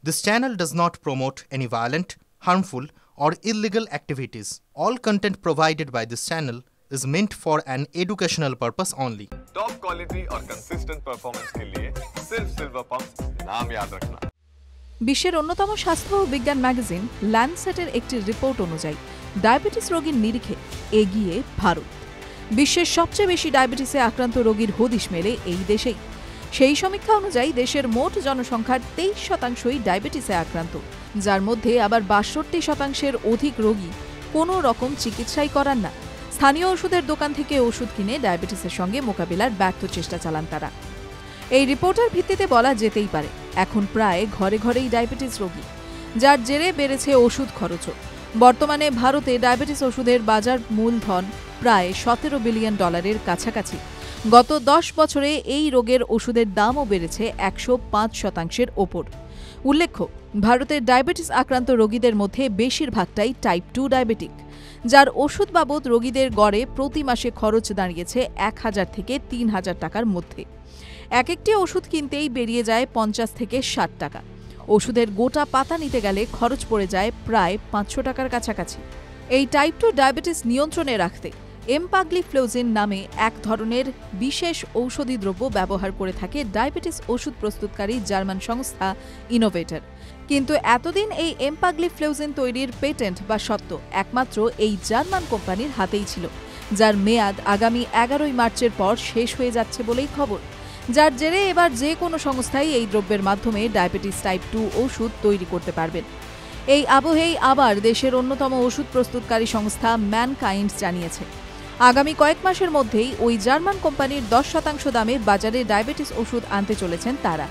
This channel does not promote any violent, harmful, or illegal activities. All content provided by this channel is meant for an educational purpose only. Top quality और consistent performance के लिए सिर्फ silver pump नाम याद रखना। বিশ্বের অন্যতম স্বাস্থ্য ও বিজ্ঞান ম্যাগাজিন ল্যান্ডসেটের একটি রিপোর্ট অনুযায়ী ডায়াবেটিস রোগীর নিরিখে এগিয়ে ভারত। বিশ্বের সবচেয়ে বেশি ডায়াবেটিসে আক্রান্ত রোগীর হদিশ মেলে এই দেশেই। সেই সমীক্ষা অনুযায়ী দেশের মোট জনসংখ্যার 23% ডায়াবেটিসে আক্রান্ত, যার মধ্যে আবার 62% অধিক রোগী কোনো রকম চিকিৎসাই করান না। স্থানীয় ওষুধের দোকান থেকে ওষুধ কিনে ডায়াবেটিসের সঙ্গে মোকাবিলার ব্যর্থ চেষ্টা চালান তারা। এই রিপোর্টের ভিত্তিতে বলা যেতেই পারে এখন প্রায় ঘরে ঘরেই ডায়াবেটিস রোগী, যার জেরে বেড়েছে ওষুধ খরচও। বর্তমানে ভারতে ডায়াবেটিস ওষুধের বাজার মূলধন প্রায় $17 বিলিয়ন কাছাকাছি। গত 10 বছরে এই রোগের ওষুধের দামও বেড়েছে 105%-এর ওপর। উল্লেখ্য, ভারতের ডায়াবেটিস আক্রান্ত রোগীদের মধ্যে বেশিরভাগটাই টাইপ 2 ডায়াবেটিক, যার ওষুধ বাবদ রোগীদের গড়ে প্রতি মাসে খরচ দাঁড়িয়েছে 1000 থেকে 3000 টাকার মধ্যে। এক একটি ওষুধ কিনতেই বেরিয়ে যায় 50 থেকে 60 টাকা। ওষুধের গোটা পাতা নিতে গেলে খরচ পড়ে যায় প্রায় 500 টাকার কাছাকাছি। এই টাইপ 2 ডায়াবেটিস নিয়ন্ত্রণে রাখতে এমপাগলিফ্লোজিন নামে এক ধরনের বিশেষ ঔষধি দ্রব্য ব্যবহার করে থাকে ডায়াবেটিস ওষুধ প্রস্তুতকারী জার্মান সংস্থা ইনোভেটর। কিন্তু এতদিন এই এমপাগলিফ্লোজিন তৈরির পেটেন্ট বা স্বত্ব একমাত্র এই জার্মান কোম্পানির হাতেই ছিল, যার মেয়াদ আগামী 11 মার্চের পর শেষ হয়ে যাচ্ছে বলেই খবর। যার জেরে এবার যে কোনো সংস্থাই এই দ্রব্যের মাধ্যমে ডায়াবেটিস টাইপ 2 ওষুধ তৈরি করতে পারবেন। এই আবহেই আবার দেশের অন্যতম ওষুধ প্রস্তুতকারী সংস্থা ম্যানকাইন্ড জানিয়েছে, আগামী কয়েক মাসের মধ্যেই ওই জার্মান কোম্পানির 10% দামে বাজারে ডায়াবেটিস ওষুধ আনতে চলেছেন তারা।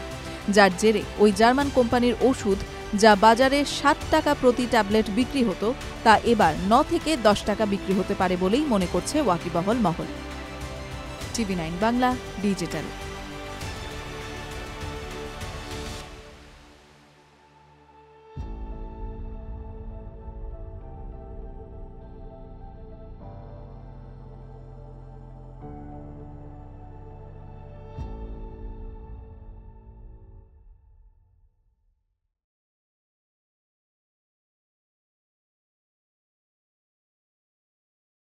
যার জেরে ওই জার্মান কোম্পানির ওষুধ, যা বাজারে 60 টাকা প্রতি ট্যাবলেট বিক্রি হতো, তা এবার 9 থেকে 10 টাকা বিক্রি হতে পারে বলেই মনে করছে ওয়াকিবহল মহল। TV9 Bangla digital.